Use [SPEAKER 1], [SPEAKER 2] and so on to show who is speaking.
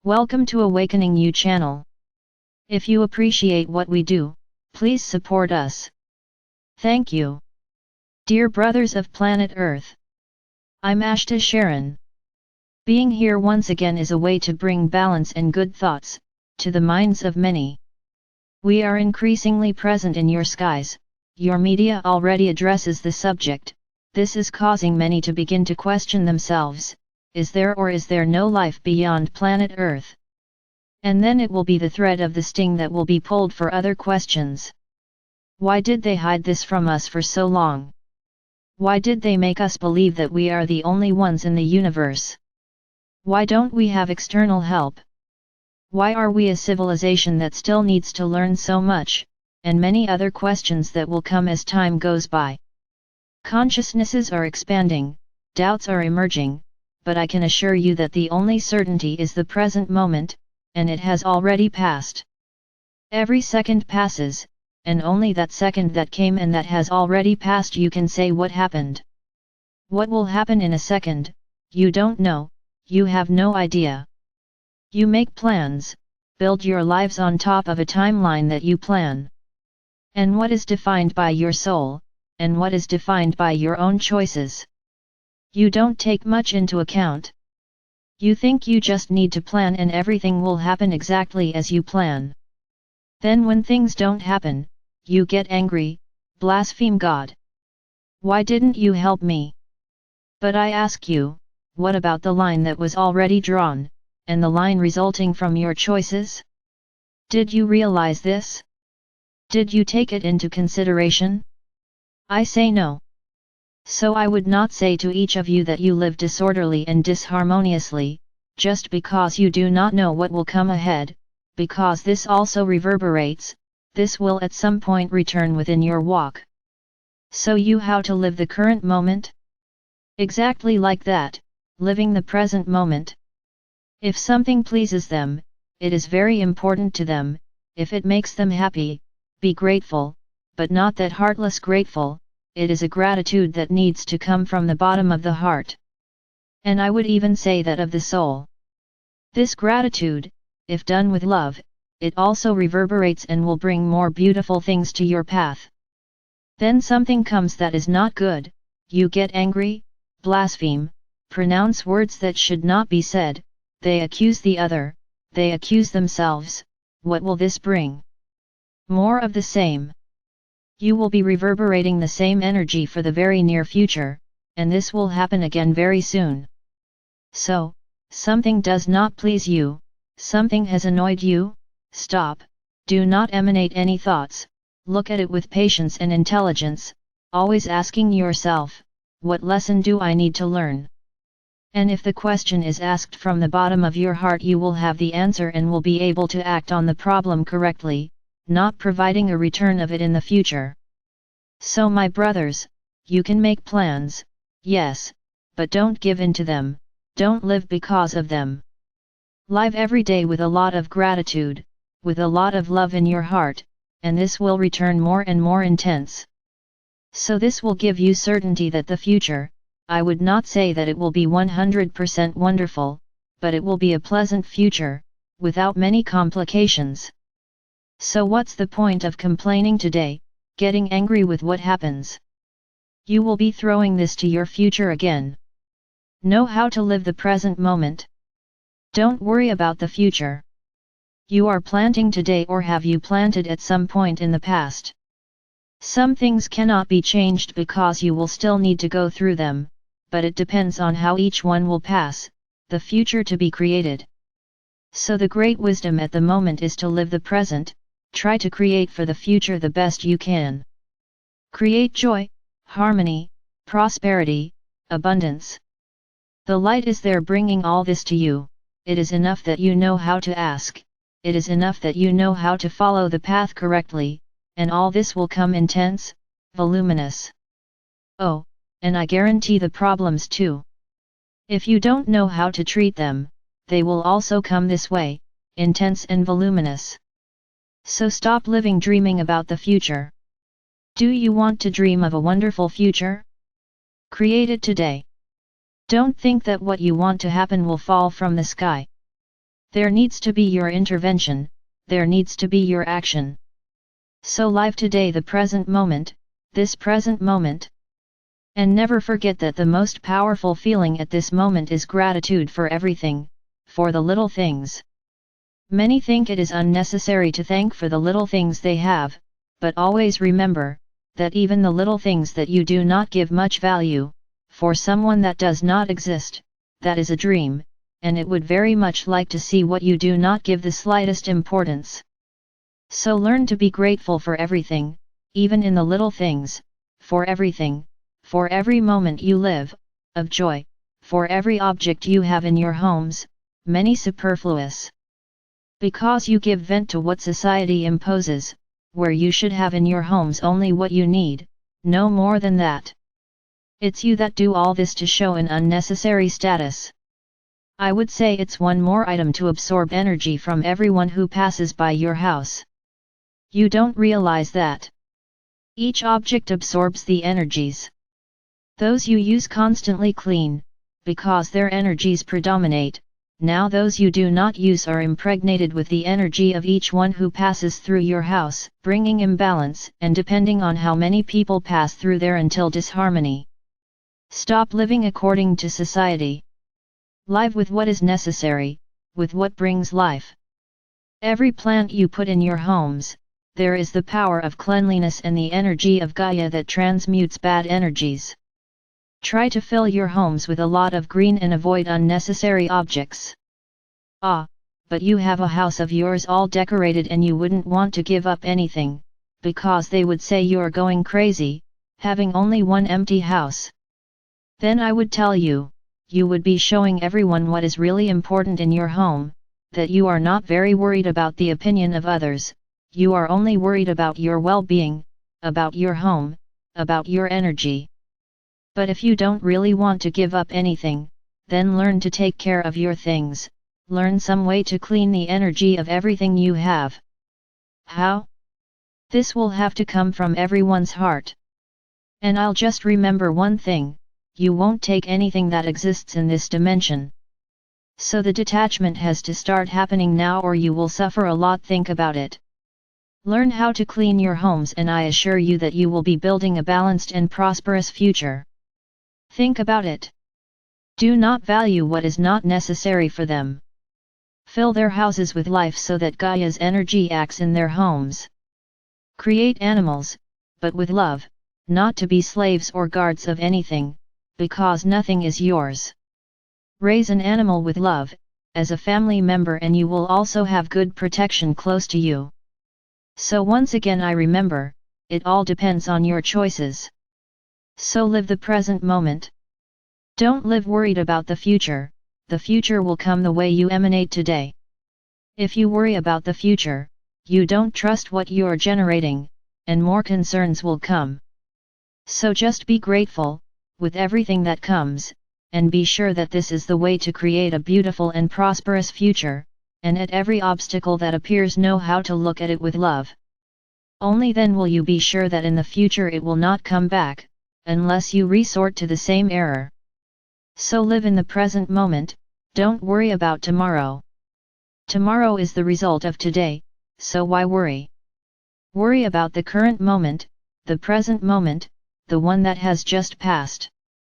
[SPEAKER 1] Welcome to Awakening You channel. If you appreciate what we do, please support us. Thank you. Dear brothers of planet Earth, I'm Ashtar Sheran. Being here once again is a way to bring balance and good thoughts to the minds of many. We are increasingly present in your skies. Your media already addresses the subject. This is causing many to begin to question themselves. Is there or is there no life beyond planet Earth? And then it will be the thread of the sting that will be pulled for other questions. Why did they hide this from us for so long? Why did they make us believe that we are the only ones in the universe? Why don't we have external help? Why are we a civilization that still needs to learn so much, and many other questions that will come as time goes by? Consciousnesses are expanding, doubts are emerging, but I can assure you that the only certainty is the present moment, and it has already passed. Every second passes, and only that second that came and that has already passed you can say what happened. What will happen in a second, you don't know, you have no idea. You make plans, build your lives on top of a timeline that you plan. And what is defined by your soul, and what is defined by your own choices? You don't take much into account. You think you just need to plan and everything will happen exactly as you plan. Then when things don't happen, you get angry, blaspheme God. Why didn't you help me? But I ask you, what about the line that was already drawn, and the line resulting from your choices? Did you realize this? Did you take it into consideration? I say no. So I would not say to each of you that you live disorderly and disharmoniously, just because you do not know what will come ahead, because this also reverberates, this will at some point return within your walk. So you how to live the current moment? Exactly like that, living the present moment. If something pleases them, it is very important to them, if it makes them happy, be grateful, but not that heartless grateful. It is a gratitude that needs to come from the bottom of the heart. And I would even say that of the soul. This gratitude, if done with love, it also reverberates and will bring more beautiful things to your path. Then something comes that is not good, you get angry, blaspheme, pronounce words that should not be said, they accuse the other, they accuse themselves. What will this bring? More of the same. You will be reverberating the same energy for the very near future, and this will happen again very soon. So, something does not please you, something has annoyed you, stop, do not emanate any thoughts, look at it with patience and intelligence, always asking yourself, what lesson do I need to learn? And if the question is asked from the bottom of your heart you will have the answer and will be able to act on the problem correctly, not providing a return of it in the future. So my brothers, you can make plans, yes, but don't give in to them, don't live because of them. Live every day with a lot of gratitude, with a lot of love in your heart, and this will return more and more intense. So this will give you certainty that the future, I would not say that it will be 100% wonderful, but it will be a pleasant future, without many complications. So what's the point of complaining today, getting angry with what happens? You will be throwing this to your future again. Know how to live the present moment. Don't worry about the future. You are planting today or have you planted at some point in the past? Some things cannot be changed because you will still need to go through them, but it depends on how each one will pass, the future to be created. So the great wisdom at the moment is to live the present. Try to create for the future the best you can. Create joy, harmony, prosperity, abundance. The light is there bringing all this to you. It is enough that you know how to ask, it is enough that you know how to follow the path correctly, and all this will come intense, voluminous. Oh, and I guarantee the problems too. If you don't know how to treat them, they will also come this way, intense and voluminous. So stop living dreaming about the future. Do you want to dream of a wonderful future? Create it today. Don't think that what you want to happen will fall from the sky. There needs to be your intervention, there needs to be your action. So live today, the present moment, this present moment. And never forget that the most powerful feeling at this moment is gratitude for everything, for the little things. Many think it is unnecessary to thank for the little things they have, but always remember, that even the little things that you do not give much value, for someone that does not exist, that is a dream, and it would very much like to see what you do not give the slightest importance. So learn to be grateful for everything, even in the little things, for everything, for every moment you live, of joy, for every object you have in your homes, many superfluous. Because you give vent to what society imposes, where you should have in your homes only what you need, no more than that. It's you that do all this to show an unnecessary status. I would say it's one more item to absorb energy from everyone who passes by your house. You don't realize that. Each object absorbs the energies. Those you use constantly clean, because their energies predominate. Now those you do not use are impregnated with the energy of each one who passes through your house, bringing imbalance and depending on how many people pass through there until disharmony. Stop living according to society. Live with what is necessary, with what brings life. Every plant you put in your homes, there is the power of cleanliness and the energy of Gaia that transmutes bad energies. Try to fill your homes with a lot of green and avoid unnecessary objects. But you have a house of yours all decorated and you wouldn't want to give up anything, because they would say you're going crazy, having only one empty house. Then I would tell you, you would be showing everyone what is really important in your home, that you are not very worried about the opinion of others, you are only worried about your well-being, about your home, about your energy. But if you don't really want to give up anything, then learn to take care of your things, learn some way to clean the energy of everything you have. How? This will have to come from everyone's heart. And I'll just remember one thing, you won't take anything that exists in this dimension. So the detachment has to start happening now or you will suffer a lot. Think about it. Learn how to clean your homes and I assure you that you will be building a balanced and prosperous future. Think about it. Do not value what is not necessary for them. Fill their houses with life so that Gaia's energy acts in their homes. Create animals, but with love, not to be slaves or guards of anything, because nothing is yours. Raise an animal with love, as a family member, and you will also have good protection close to you. So once again I remember, it all depends on your choices. So live the present moment. Don't live worried about the future will come the way you emanate today. If you worry about the future, you don't trust what you're generating, and more concerns will come. So just be grateful, with everything that comes, and be sure that this is the way to create a beautiful and prosperous future, and at every obstacle that appears know how to look at it with love. Only then will you be sure that in the future it will not come back, unless you resort to the same error. So live in the present moment, don't worry about tomorrow. Tomorrow is the result of today, so why worry? Worry about the current moment, the present moment, the one that has just passed.